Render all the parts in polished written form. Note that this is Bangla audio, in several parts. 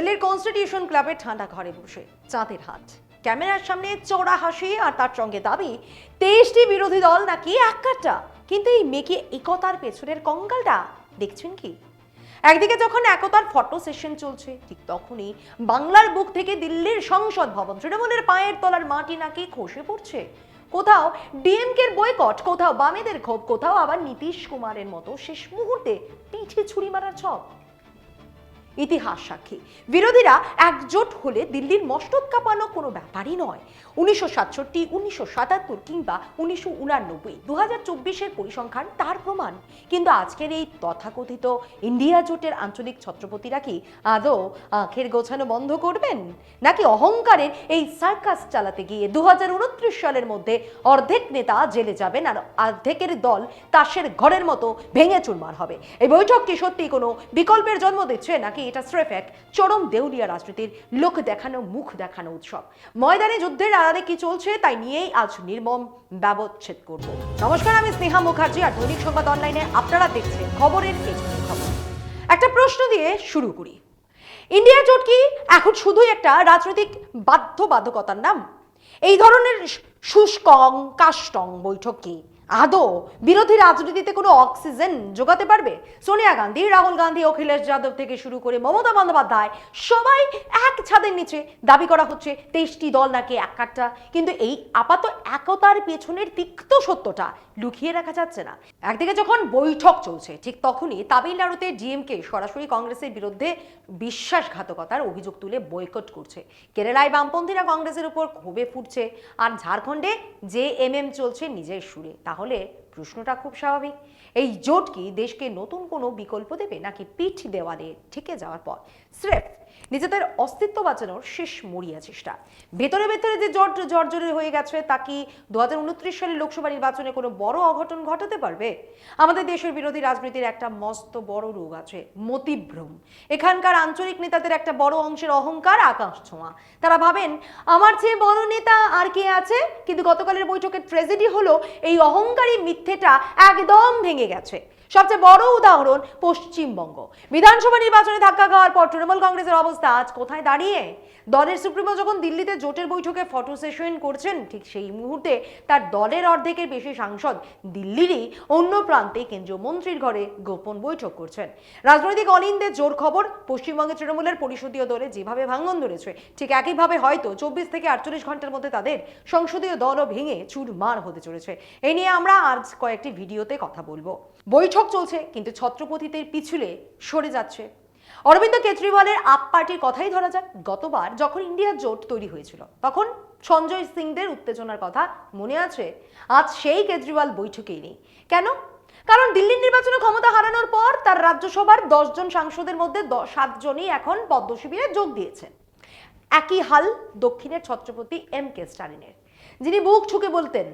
দিল্লির কনস্টিটিউশন ক্লাবে ঠান্ডা ঘরে বসে চাঁদের হাট, ক্যামেরার সামনে চড়া হাসি আর তার সঙ্গে দাবি 23টি বিরোধী দল নাকি এক কাট্টা। কিন্তু এই মেয়েকে একতার পেছনের কঙ্কালটা দেখছেন কি? একদিকে যখন একতার ফটো সেশন চলছে, ঠিক তখনই বাংলার বুক থেকে দিল্লির সংসদ ভবন, তৃণমূলের পায়ের তলার মাটি নাকি খসে পড়ছে। কোথাও ডিএমকের বয়কট, কোথাও বামেদের ক্ষোভ, কোথাও আবার নীতিশ কুমারের মতো শেষ মুহূর্তে পিঠে ছুরি মারার ছক। ইতিহাস সাক্ষী, বিরোধীরা একজোট হলে দিল্লির মস্তক কাঁপানো কোনো ব্যাপারই নয়। 1967, 1977 কিংবা 1989, 2024-এর পরিসংখ্যান তার প্রমাণ। কিন্তু আজকের এই তথাকথিত ইন্ডিয়া জোটের আঞ্চলিক ছত্রপতিরা কি আদৌ আখের গোছানো বন্ধ করবেন, নাকি অহংকারের এই সার্কাস চালাতে গিয়ে 2029 সালের মধ্যে অর্ধেক নেতা জেলে যাবেন আর অর্ধেকের দল তাসের ঘরের মতো ভেঙে চুরমার হবে? এই বৈঠকটি সত্যি কোনো বিকল্পের জন্ম দিচ্ছে, নাকি এটা স্রেফ এক চরম দেউলিয়া রাজনীতির লোক দেখানো, মুখ দেখানো উৎসব? ময়দানে যুদ্ধের আড়ালে কি চলছে তাই নিয়েই আজ নির্মম ব্যবচ্ছেদ করব। নমস্কার, আমি স্নেহা মুখার্জি আর দৈনিক সংবাদ অনলাইনে আপনারা দেখছেন খবরের পেছনের খবর। একটা প্রশ্ন দিয়ে শুরু করি। ইন্ডিয়া জোট কি এখন শুধুই একটা রাজনৈতিক বাধ্যবাধকতার নাম? এই ধরনের শুষ্কং কাষ্টং বৈঠক কি আদৌ বিরোধী রাজনীতিতে কোনো অক্সিজেন যোগাতে পারবে? সোনিয়া গান্ধী, রাহুল গান্ধী, অখিলেশ যাদব থেকে শুরু করে মমতা বন্দ্যোপাধ্যায় সবাই এক ছাদের নিচে দাবি করা হচ্ছে 23টি দল নাকি এক কাট্টা। কিন্তু এই আপাত একতার পেছনের তিক্ত সত্যটা লুকিয়ে রাখা যাচ্ছে না। একদিকে যখন বৈঠক চলছে, ঠিক তখনই তামিলনাড়ুতে ডিএমকে সরাসরি কংগ্রেসের বিরুদ্ধে বিশ্বাসঘাতকতার অভিযোগ তুলে বয়কট করছে। কেরালায় বামপন্থীরা কংগ্রেসের উপর ক্ষোভে ফুটছে, আর ঝাড়খণ্ডে জেএমএম চলছে নিজের সুরে। তাহলে প্রশ্নটা খুব স্বাভাবিক, এই জোট কি দেশকে নতুন কোনো বিকল্প দেবে, নাকি পিঠ দেওয়ালে ঠেকে যাওয়ার পর স্রেফ নিজেদের অস্তিত্ব বাঁচানোর শেষ মরিয়া চেষ্টা? ভেতরে ভেতরে যে জোট জর্জরে হয়ে গেছে তা কি 2029 সালের লোকসভা নির্বাচনে কোনো বড় অঘটন ঘটাতে পারবে? আমাদের দেশের বিরোধী রাজনীতির একটা মস্ত বড় রোগ আছে, মতিভ্রম। এখানকার আঞ্চলিক নেতাদের একটা বড় অংশের অহংকার আকাশ ছোঁয়া। তারা ভাবেন আমার চেয়ে বড় নেতা আর কে আছে। কিন্তু গতকালের বৈঠকের ট্র্যাজেডি হলো এই অহংকারী মিথ্যেটা একদম ভেঙে গেছে। সবচেয়ে বড় উদাহরণ পশ্চিমবঙ্গ। বিধানসভা নির্বাচনে ধাক্কা খাওয়ার পর তৃণমূল কংগ্রেসের অবস্থা আজ কোথায় দাঁড়িয়ে? দলের সুপ্রিমো যখন দিল্লিতে জোটের বৈঠকে ফটো সেশন করছেন, ঠিক সেই মুহূর্তে তার দলের অর্ধেকের বেশি সাংসদ দিল্লিরই অন্য প্রান্তে কেন্দ্রীয় মন্ত্রীর ঘরে গোপন বৈঠক করছেন। রাজনৈতিক অনিন্দের জোর খবর, পশ্চিমবঙ্গে তৃণমূলের পরিষদীয় দলে যেভাবে ভাঙন ধরেছে, ঠিক একইভাবে হয়তো 24 থেকে 48 ঘন্টার মধ্যে তাদের সংসদীয় দলও ভেঙে চুরমার হতে চলেছে। এই নিয়ে আমরা আজ কয়েকটি ভিডিওতে কথা বলবো। বৈঠক চলছে, কিন্তু ছত্রপতিদের পিছুলে সরে যাচ্ছে অরবিন্দ কেজরিওয়ালের আপ পার্টির কথাই ধরা যাক। গতবার যখন ইন্ডিয়া জোট তৈরি হয়েছিল, তখন সঞ্জয় সিংদের উত্তেজনার কথা মনে আছে? আজ সেই কেজরিওয়াল বৈঠকেই নেই। কেন? কারণ দিল্লির নির্বাচনে ক্ষমতা হারানোর পর তার রাজ্যসভার 10 জন সাংসদের মধ্যে 7 জনই এখন পদ্ম শিবিরে যোগ দিয়েছেন। একই হাল দক্ষিণের ছত্রপতি এম.কে. স্টালিনের, যিনি বুক ঠুকে বলতেন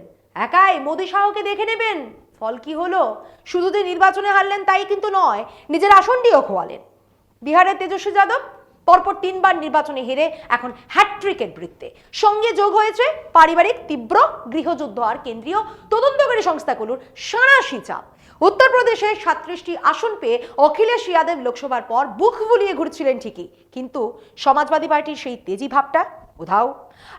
একাই মোদী শাহকে দেখে নেবেন। ফল কি হলো? শুধু যে নির্বাচনে হারলেন তাই কিন্তু নয়, নিজের আসনটিও খোয়ালেন। বিহারের তেজস্বী যাদব পরপর 3 বার নির্বাচনে হেরে এখন হ্যাট্রিকের বৃত্তে। সঙ্গে যোগ হয়েছে পারিবারিক তীব্র গৃহযুদ্ধ আর কেন্দ্রীয় তদন্তকারী সংস্থাগুলোর সাঁড়াশি চাপ। উত্তরপ্রদেশে 37টি আসন পেয়ে অখিলেশ যাদব লোকসভার পর বুক ফুলিয়ে ঘুরছিলেন ঠিকই, কিন্তু সমাজবাদী পার্টির সেই তেজি ভাবটা উধাও।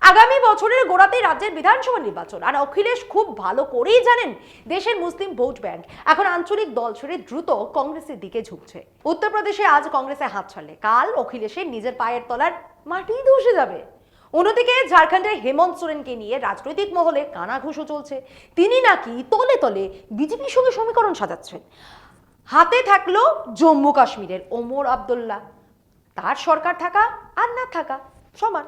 আগামী বছরের গোড়াতেই রাজ্যের বিধানসভা নির্বাচন, আর অখিলেশ খুব ভালো করেই জানেন দেশের মুসলিম ভোট ব্যাংক এখন আঞ্চলিক দল ছেড়ে দ্রুত কংগ্রেসের দিকে ঝুঁকছে। উত্তরপ্রদেশে আজ কংগ্রেসে হাত ছাড়লে কাল অখিলেশের নিজের পায়ের তলার মাটি ধসে যাবে। অন্যদিকে ঝাড়খণ্ডের হেমন্ত সোরেনকে নিয়ে রাজনৈতিক মহলে কানাঘুষো চলছে। তিনি নাকি তলে তলে বিজেপির সঙ্গে সমীকরণ সাজাচ্ছেন। হাতে থাকলো জম্মু কাশ্মীরের ওমর আবদুল্লাহ, তার সরকার থাকা আর না থাকা সমান।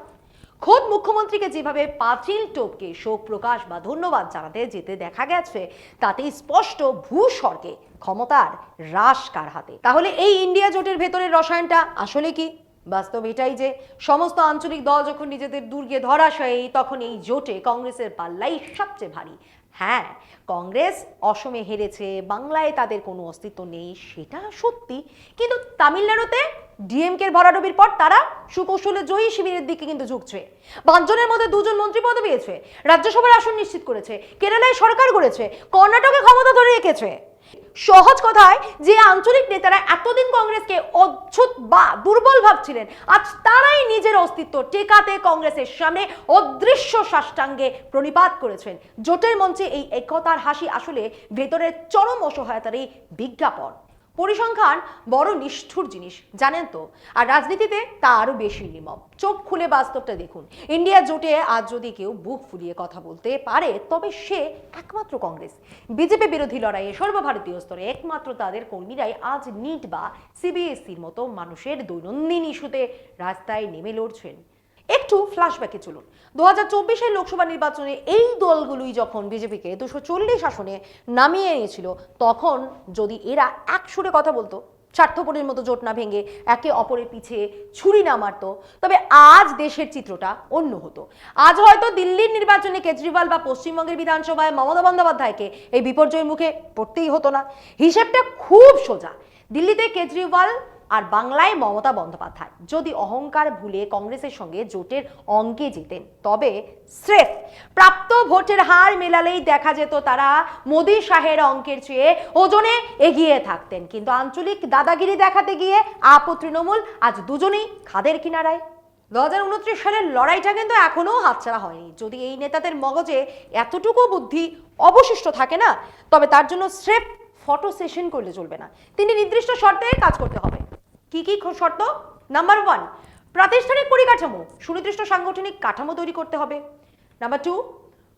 খোদ মুখ্যমন্ত্রীকে যেভাবে পাঁচিল টপকে শোক প্রকাশ বা ধন্যবাদ জানাতে যেতে দেখা গেছে, তাতে স্পষ্ট ভূস্বর্গে ক্ষমতার হ্রাস কার হাতে। তাহলে এই ইন্ডিয়া জোটের ভেতরের রসায়নটা আসলে কি? বাস্তব এটাই যে সমস্ত আঞ্চলিক দল যখন নিজেদের দুর্গে ধরাশায়ী, তখন এই জোটে কংগ্রেসের পাল্লাই সবচেয়ে ভারী। হ্যাঁ, কংগ্রেস অসমে হেরেছে, বাংলায় তাদের কোনো অস্তিত্ব নেই, সেটা সত্যি। কিন্তু তামিলনাড়ুতে ডিএমকের ভরাডুবির পর তারা সুকৌশলে জয়ী শিবিরের দিকে কিন্তু ঝুঁকছে। 5 জনের মধ্যে 2 জন মন্ত্রী পদ পেয়েছে, রাজ্যসভার আসন নিশ্চিত করেছে, কেরালায় সরকার গড়েছে, কর্ণাটকে ক্ষমতা ধরে রেখেছে। সহজ কথায় যে আঞ্চলিক নেতারা এতদিন কংগ্রেসকে অদ্ভুত বা দুর্বল ভাবছিলেন, আজ তারাই নিজের অস্তিত্ব টেকাতে কংগ্রেসের সামনে অদৃশ্য সাষ্টাঙ্গে প্রণিপাত করেছেন। জোটের মঞ্চে এই একতার হাসি আসলে ভেতরের চরম অসহায়তারই বিজ্ঞাপন। পরিসংখ্যান বড় নিষ্ঠুর জিনিস, জানেন তো, আর রাজনীতিতে তা আরো বেশি নির্মম। চোখ খুলে বাস্তবটা দেখুন। ইন্ডিয়া জোটে আজ যদি কেউ বুক ফুলিয়ে কথা বলতে পারে তবে সে একমাত্র কংগ্রেস। বিজেপি বিরোধী লড়াইয়ে সর্বভারতীয় স্তরে একমাত্র তাদের কর্মীরাই আজ নিট বা সিবিএসইর মতো মানুষের দৈনন্দিন ইস্যুতে রাস্তায় নেমে লড়ছেন। একটু ফ্ল্যাশব্যাকে চলুন। 2024-এর লোকসভা নির্বাচনে এই দলগুলোই যখন বিজেপিকে 240 আসনে নামিয়ে এনেছিল, তখন যদি এরা এক সুরে কথা বলতো, স্বার্থপরের মতো জোট না ভেঙে একে অপরের পিছে ছুরি না মারতো, তবে আজ দেশের চিত্রটা অন্য হতো। আজ হয়তো দিল্লির নির্বাচনে কেজরিওয়াল বা পশ্চিমবঙ্গের বিধানসভায় মমতা বন্দ্যোপাধ্যায়কে এই বিপর্যয়ের মুখে পড়তেই হতো না। হিসেবটা খুব সোজা। দিল্লিতে কেজরিওয়াল আর বাংলায় মমতা বন্দ্যোপাধ্যায় যদি অহংকার ভুলে কংগ্রেসের সঙ্গে জোটের অঙ্কে যেতেন, তবে স্রেফ প্রাপ্ত ভোটের হার মেলালেই দেখা যেত তারা মোদী শাহের অঙ্কের চেয়ে ওজনে এগিয়ে থাকতেন। কিন্তু আঞ্চলিক দাদাগিরি দেখাতে গিয়ে আপ ও তৃণমূল আজ দুজনেই খাদের কিনারায়। 2029 সালের লড়াইটা কিন্তু এখনো হাতছাড়া হয়নি। যদি এই নেতাদের মগজে এতটুকু বুদ্ধি অবশিষ্ট থাকে না, তবে তার জন্য স্রেফ ফটো সেশন করলে চলবে না। তিনি নির্দিষ্ট শর্তে কাজ করতে হবে। কি কি শর্ত? নাম্বার 1, প্রাতিষ্ঠানিক পরিকাঠামো, সুনির্দিষ্ট সাংগঠনিক কাঠামো তৈরি করতে হবে। নাম্বার 2,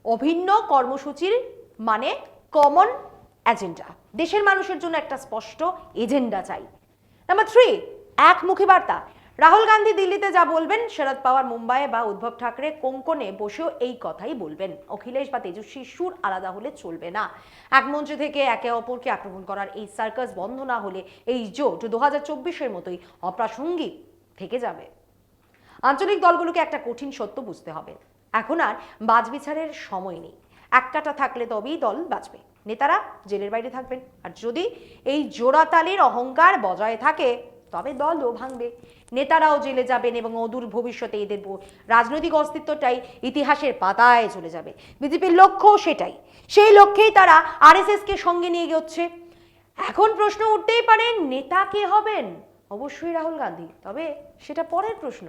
অভিন্ন কর্মসূচির মানে কমন এজেন্ডা, দেশের মানুষের জন্য একটা স্পষ্ট এজেন্ডা চাই। নাম্বার 3, একমুখী বার্তা। রাহুল গান্ধী দিল্লিতে যা বলবেন, শরদ পাওয়ার মুম্বাইয়ে বা উদ্ধব ঠাকরে কোঙ্কনে বসেও এই কথাই বলবেন। অখিলেশ বা তেজস্বী সুর আলাদা হলে চলবে না। এক মঞ্চ থেকে একে অপরকে আক্রমণ করার এই সার্কাস বন্ধ না হলে এই জোট 2024-এর মতোই অপ্রাসঙ্গিক থেকে যাবে। আঞ্চলিক দলগুলোকে একটা কঠিন সত্য বুঝতে হবে, এখন আর বাজবিছাড়ের সময় নেই। এক কাটা থাকলে তবেই দল বাঁচবে। নেতারা জেলের বাইরে থাকবেন, আর যদি এই জোড়াতালির অহংকার বজায় থাকে তবে দলও ভাঙবে। নেতারাও জেলে যাবেন এবং অদূর ভবিষ্যতে এদের রাজনৈতিক অস্তিত্বটাই ইতিহাসের পাতায় চলে যাবে। বিজেপির লক্ষ্য সেটাই, সেই লক্ষ্যেই তারা আরএসএসকে সঙ্গে নিয়ে এগোচ্ছে। এখন প্রশ্ন উঠতেই পারে, নেতা কে হবেন? অবশ্যই রাহুল গান্ধী, তবে সেটা পরের প্রশ্ন।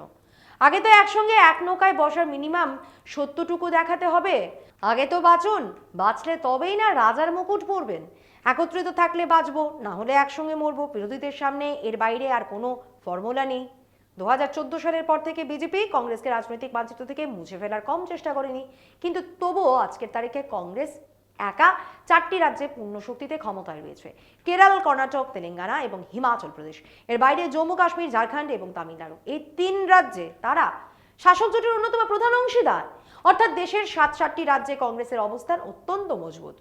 আগে তো একসঙ্গে এক নৌকায় বসার মিনিমাম সত্যটুকু দেখাতে হবে। আগে তো বাঁচুন, বাঁচলে তবেই না রাজার মুকুট পরবেন। একত্রিত থাকলে বাঁচবো, না হলে একসঙ্গে মরবো। বিরোধীদের সামনে এর বাইরে আর কোনো ফর্মুলা নেই। 2014 সালের পর থেকে বিজেপি কংগ্রেসকে রাজনৈতিক মানচিত্র থেকে মুছে ফেলার কম চেষ্টা করেনি, কিন্তু তবুও আজকের তারিখে কংগ্রেস একা 4টি রাজ্যে পূর্ণ শক্তিতে ক্ষমতায় রয়েছে: কেরল, কর্ণাটক, তেলেঙ্গানা এবং হিমাচল প্রদেশ। এর বাইরে জম্মু কাশ্মীর, ঝাড়খণ্ড এবং তামিলনাড়ু, এই 3 রাজ্যে তারা শাসক জোটের অন্যতম প্রধান অংশীদার। অর্থাৎ দেশের 7টি রাজ্যে কংগ্রেসের অবস্থান অত্যন্ত মজবুত।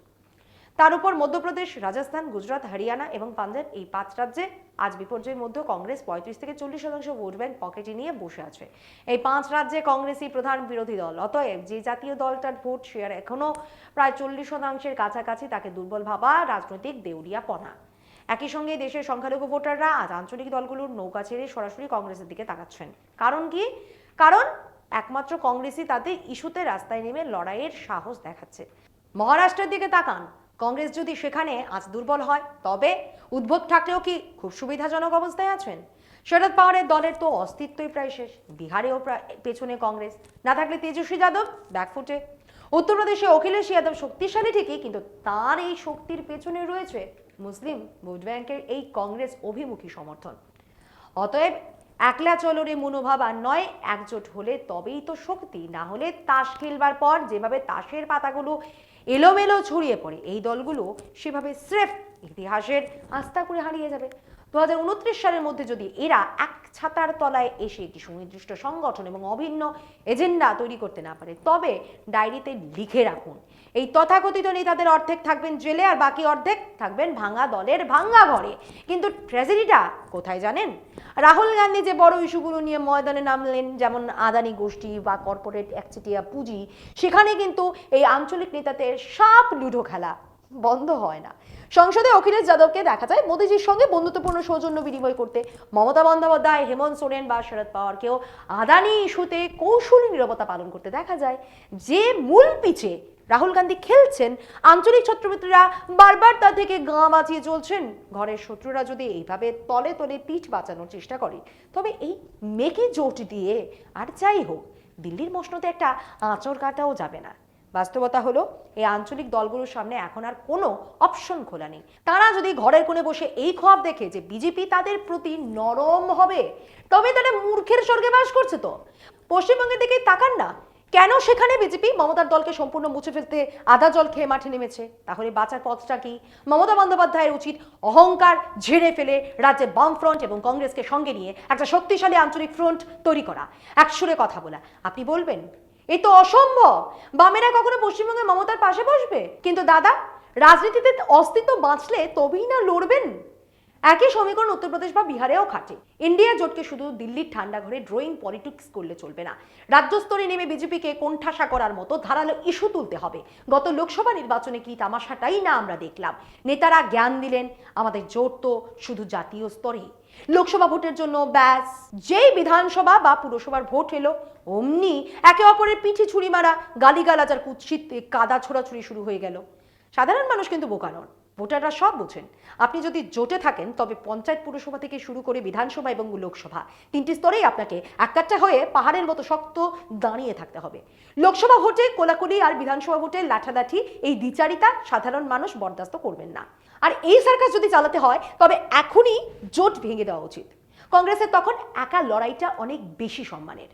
তার উপর মধ্যপ্রদেশ, রাজস্থান, গুজরাট, হরিয়ানা এবং পাঞ্জাব, এই 5 রাজ্যে আজ বিপর্যয়ের মধ্যে কংগ্রেস 35 থেকে 40% ভোট ব্যাংক পকেটে নিয়ে বসে আছে। এই 5 রাজ্যে কংগ্রেসই প্রধান বিরোধী দল। অতএব যে জাতীয় দলটার ভোট শেয়ার এখনো প্রায় 40%-এর কাছাকাছি, তাকে দুর্বল ভাবা রাজনৈতিক দেউলিয়াপনা। একই সঙ্গে দেশের সংখ্যালঘু ভোটাররা আজ আঞ্চলিক দলগুলোর নৌকা ছেড়ে সরাসরি কংগ্রেসের দিকে তাকাচ্ছেন। কারণ কি? কারণ একমাত্র কংগ্রেসই তাদের ইস্যুতে রাস্তায় নেমে লড়াইয়ের সাহস দেখাচ্ছে। মহারাষ্ট্রের দিকে তাকান, কংগ্রেস যদি সেখানে আজ দুর্বল হয়, তবে উদ্ধব ঠাকরেও কি খুব সুবিধাজনক অবস্থায় আছেন? শরদ পাওয়ারের দলের তো অস্তিত্বই প্রায় শেষ। বিহারেও পেছনে কংগ্রেস, না থাকলে তেজস্বী যাদব ব্যাকফুটে। উত্তরপ্রদেশে অখিলেশ যাদব শক্তিশালী ঠিকই, কিন্তু তার এই শক্তির পেছনে রয়েছে মুসলিম ভোট ব্যাংকের এই কংগ্রেস অভিমুখী সমর্থন। অতএব একলা চলরে মনোভাব আর নয়, একজোট হলে তবেই তো শক্তি। না হলে তাস খেলবার পর যেভাবে তাসের পাতাগুলো এলোমেলো ছড়িয়ে পড়ে, এই দলগুলো সেভাবে স্রেফ ইতিহাসের আস্থা করে হারিয়ে যাবে। 2029 সালের মধ্যে যদি এরা এক ছাতার তলায় এসে একটি সুনির্দিষ্ট সংগঠন এবং অভিন্ন এজেন্ডা তৈরি করতে না পারে, তবে ডায়েরিতে লিখে রাখুন, এই তথাকথিত নেতাদের অর্ধেক থাকবেন জেলে আর বাকি অর্ধেক থাকবেন ভাঙা দলের ভাঙা ঘরে। কিন্তু ট্র্যাজেডিটা কোথায় জানেন? রাহুল গান্ধী যে বড় ইস্যুগুলো নিয়ে ময়দানে নামলেন, যেমন আদানি গোষ্ঠী বা কর্পোরেট একচেটিয়া পুঁজি, সেখানে কিন্তু এই আঞ্চলিক নেতাদের সাপ লুডো খেলা বন্ধ হয় না। সংসদে অখিলেশ যাদবকে দেখা যায় মোদীজির সঙ্গে বন্ধুত্বপূর্ণ সৌজন্য বিনিময় করতে। মমতা বন্দ্যোপাধ্যায়, হেমন্ত সোরেন বা শরদ পাওয়ারকেও আদানি ইস্যুতে কৌশলী নীরবতা পালন করতে দেখা যায়। যে মূল পিচে রাহুল গান্ধী খেলছেন, আঞ্চলিক ছত্রমিত্ররা বারবার তা থেকে গা বাঁচিয়ে চলছেন। ঘরের শত্রুরা যদি এইভাবে তলে তলে পিঠ বাঁচানোর চেষ্টা করে, তবে এই মেকি জোট দিয়ে আর যাই হোক দিল্লির মসনদে একটা আঁচড় কাটাও যাবে না। বাস্তবতা হলো এই আঞ্চলিক দলগুলোর সামনে এখন আর কোনো অপশন খোলা নেই। তারা যদি ঘরের কোণে বসে এই খোয়াব দেখে যে বিজেপি তাদের প্রতি নরম হবে, তবে তারা মূর্খের স্বর্গে বাস করছে। তো পশ্চিমবঙ্গের দিকে তাকান না, কেন সেখানে বিজেপি মমতার দলকে সম্পূর্ণ মুছে ফেলতে আধা জল খেয়ে মাঠে নেমেছে? তাহলে বাঁচার পথটা কি? মমতা বন্দ্যোপাধ্যায়ের উচিত অহংকার ঝেড়ে ফেলে রাজ্যে বাম ফ্রন্ট এবং কংগ্রেসকে সঙ্গে নিয়ে একটা শক্তিশালী আঞ্চলিক ফ্রন্ট তৈরি করা, একসুরে কথা বলা। আপনি বলবেন এই তো অসম্ভব, বামেরা কখনো পশ্চিমবঙ্গে মমতার পাশে বসবে? কিন্তু দাদা, রাজনীতিতে অস্তিত্ব বাঁচলে তবেই না লড়বেন। একই সমীকরণ উত্তরপ্রদেশ বা বিহারেও খাটে। ইন্ডিয়া জোটকে শুধু দিল্লির ঠান্ডা ঘরে ড্রয়িং পলিটিক্স করলে চলবে না, রাজ্য স্তরে নেমে বিজেপিকে কোণঠাসা করার মতো ধারালো ইস্যু তুলতে হবে। গত লোকসভা নির্বাচনে কি তামাশাটাই না আমরা দেখলাম। নেতারা জ্ঞান দিলেন আমাদের জোট তো শুধু জাতীয় স্তরে, লোকসভা ভোটের জন্য ব্যাস যেই বিধানসভা বা পুরসভার ভোট এলো অমনি একে অপরের পিঠে ছুরি মারা, গালিগালাজ আর কুৎসিত কাদা ছোড়াছুড়ি শুরু হয়ে গেল। সাধারণ মানুষ কিন্তু বোকা নন, ভোটাররা সব বোঝেন। আপনি যদি জোটে থাকেন তবে পঞ্চায়েত পুরসভা থেকে শুরু করে বিধানসভা এবং লোকসভা তিনটি স্তরেই আপনাকে এককাট্টা হয়ে পাহাড়ের মতো শক্ত দাঁড়িয়ে থাকতে হবে। লোকসভা ভোটে কোলাকুলি আর বিধানসভা ভোটে লাঠালাঠি, এই দ্বিচারিতা সাধারণ মানুষ বরদাস্ত করবেন না। আর এই সার্কাস যদি চালাতে হয় তবে এখনই জোট ভেঙে দেওয়া উচিত। কংগ্রেসের তখন একা লড়াইটা অনেক বেশি সম্মানের।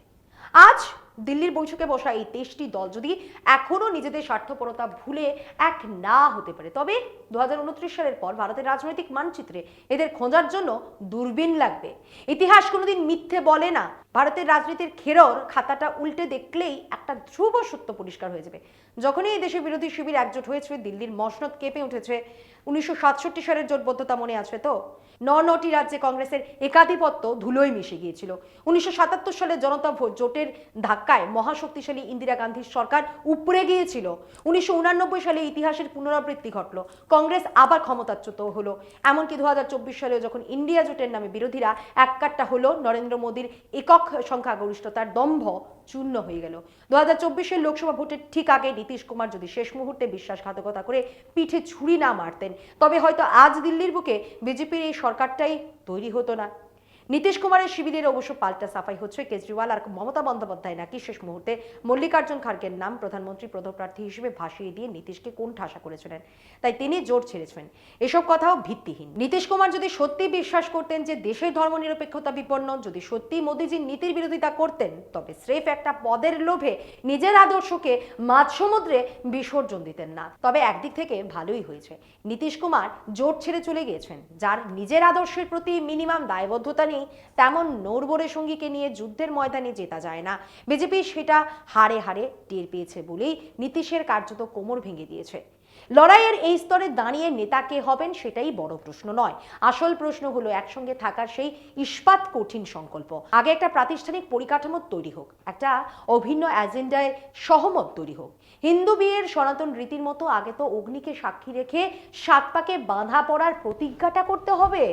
আজ দিল্লির বৈঠকে বসা এই 23টি দল যদি এখনো নিজেদের স্বার্থপরতা ভুলে এক না হতে পারে, তবে 2029 সালের পর ভারতের রাজনৈতিক মানচিত্রে এদের খোঁজার জন্য দূরবীন লাগবে। ইতিহাস কোনোদিন মিথ্যে বলে না। ভারতের রাজনীতির খেরর খাতাটা উল্টে দেখলেই একটা ধ্রুব সত্য পরিষ্কার হয়ে যাবে। যখনই এই দেশের বিরোধী শিবির একজোট হয়েছে, দিল্লির মসনদ কেঁপে উঠেছে। 1967 সালের জোটবদ্ধতা মনে আছে তো? নটি রাজ্যে কংগ্রেসের একাধিপত্য ধুলোয় মিশে গিয়েছিল। 1977 সালে জনতা জোটের ধাক্কায় মহাশক্তিশালী ইন্দিরা গান্ধীর সরকার উপড়ে গিয়েছিল। 1989 সালে ইতিহাসের পুনরাবৃত্তি ঘটল, কংগ্রেস আবার ক্ষমতাচ্যুত হলো। এমনকি 2024 সালে যখন ইন্ডিয়া জোটের নামে বিরোধীরা এককাট্টা হলো, নরেন্দ্র মোদীর একক সংখ্যাগরিষ্ঠতার দম্ভ চূর্ণ হয়ে গেল। 2024 লোকসভা ভোটের ঠিক আগে নীতিশ কুমার যদি শেষ মুহূর্তে বিশ্বাসঘাতকতা করে পিঠে ছুরি না মারতেন, তবে হয়তো আজ দিল্লির বুকে বিজেপির এই সরকারটাই তৈরি হতো না। নীতিশ কুমারের শিবিরের অবশ্য পাল্টা সাফাই হচ্ছে। কেজরিওয়াল আর মমতা বন্দ্যোপাধ্যায় নাকি শেষ মুহূর্তে মল্লিকার্জুন খাড়গের নাম প্রধানমন্ত্রী পদপ্রার্থী হিসেবে ভাসিয়ে দিয়ে নীতিশকে কোণঠাসা করেছিলেন, তাই তিনি জোট ছেড়েছেন। এসব কথাও ভিত্তিহীন। নীতিশ কুমার যদি সত্যি বিশ্বাস করতেন যে দেশের ধর্মনিরপেক্ষতা বিপন্ন, যদি সত্যি মোদীজির নীতির বিরোধিতা করতেন, তবে স্রেফ একটা পদের লোভে নিজের আদর্শকে মাঝ সমুদ্রে বিসর্জন দিতেন না। তবে একদিক থেকে ভালোই হয়েছে, নীতিশ কুমার জোট ছেড়ে চলে গিয়েছেন। যার নিজের আদর্শের প্রতি মিনিমাম দায়বদ্ধতা নেই, তেমন নড়বড়ে সঙ্গীকে নিয়ে যুদ্ধের ময়দানে জেতা যায় না। বিজেপি সেটা হারে হারে টের পেয়েছে বলেই নীতিশের কার্যত কোমর ভেঙে দিয়েছে। লড়াইয়ের এই স্তরে দাঁড়িয়ে নেতা কে হবেন সেটাই বড় প্রশ্ন নয়। আসল প্রশ্ন হলো একসঙ্গে থাকার সেই ইস্পাত কঠিন সংকল্প। আগে একটা প্রাতিষ্ঠানিক পরিকাঠামো তৈরি হোক, একটা অভিন্ন এজেন্ডায় সহমত তৈরি হোক। হিন্দু বিয়ের সনাতন রীতির মতো আগে তো অগ্নিকে সাক্ষী রেখে 7 পাকে বাঁধা পড়ার প্রতিজ্ঞাটা করতে হবে।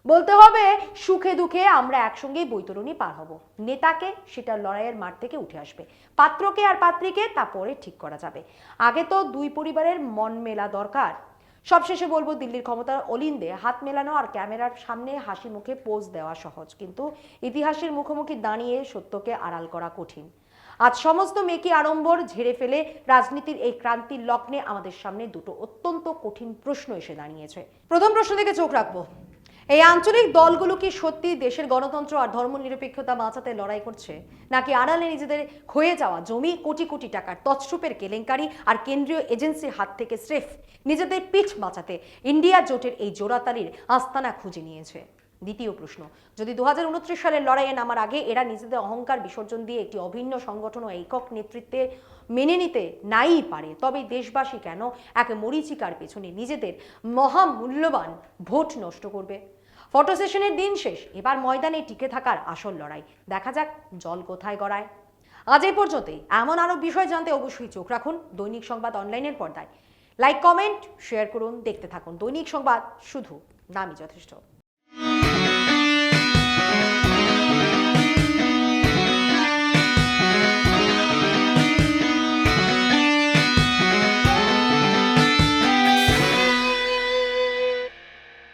বলতে হবে সুখে দুঃখে আমরা একসঙ্গেই বৈতরণী পার হব। নেতাকে সেটা লড়াইয়ের মাঠ থেকে উঠে আসবে, পাত্রকে আর পাত্রীকে তা পরে ঠিক করা যাবে। আগে তো দুই পরিবারের মন মেলা দরকার। সবশেষে বলবো, দিল্লির ক্ষমতার অলিন্দে হাত মেলানো আর ক্যামেরার সামনে হাসি মুখে পোজ দেওয়া সহজ, কিন্তু ইতিহাসের মুখোমুখি দাঁড়িয়ে সত্যকে আড়াল করা কঠিন। আজ সমস্ত মেকি আড়ম্বর ঝেড়ে ফেলে রাজনীতির এই ক্রান্তির লগ্নে আমাদের সামনে দুটো অত্যন্ত কঠিন প্রশ্ন এসে দাঁড়িয়েছে। প্রথম প্রশ্ন থেকে চোখ রাখবো, এই আঞ্চলিক দলগুলো কি সত্যি দেশের গণতন্ত্র আর ধর্মনিরপেক্ষতা বাঁচাতে লড়াই করছে, নাকি আড়ালে নিজেদের ক্ষয়ে যাওয়া জমি, কোটি কোটি টাকার তছরূপের কেলেঙ্কারি আর কেন্দ্রীয় এজেন্সির হাত থেকে স্রেফ নিজেদের পিঠ বাঁচাতে ইন্ডিয়া জোটের এই জোড়াতালির আস্তানা খুঁজে নিয়েছে? দ্বিতীয় প্রশ্ন, যদি 2029 সালের লড়াইয়ে নামার আগে এরা নিজেদের অহংকার বিসর্জন দিয়ে একটি অভিন্ন সংগঠন ও একক নেতৃত্বে মেনে নিতে নাই পারে, তবে দেশবাসী কেন এক মরীচিকার পেছনে নিজেদের মহামূল্যবান ভোট নষ্ট করবে? ফটো সেশনের দিন শেষ, এবার ময়দানে টিকে থাকার আসল লড়াই। দেখা যাক জল কোথায় গড়ায়। আজ এই পর্যন্তই। এমন আরো বিষয় জানতে অবশ্যই চোখ রাখুন দৈনিক সংবাদ অনলাইনের পর্দায়। লাইক, কমেন্ট, শেয়ার করুন, দেখতে থাকুন দৈনিক সংবাদ, শুধু নামই যথেষ্ট।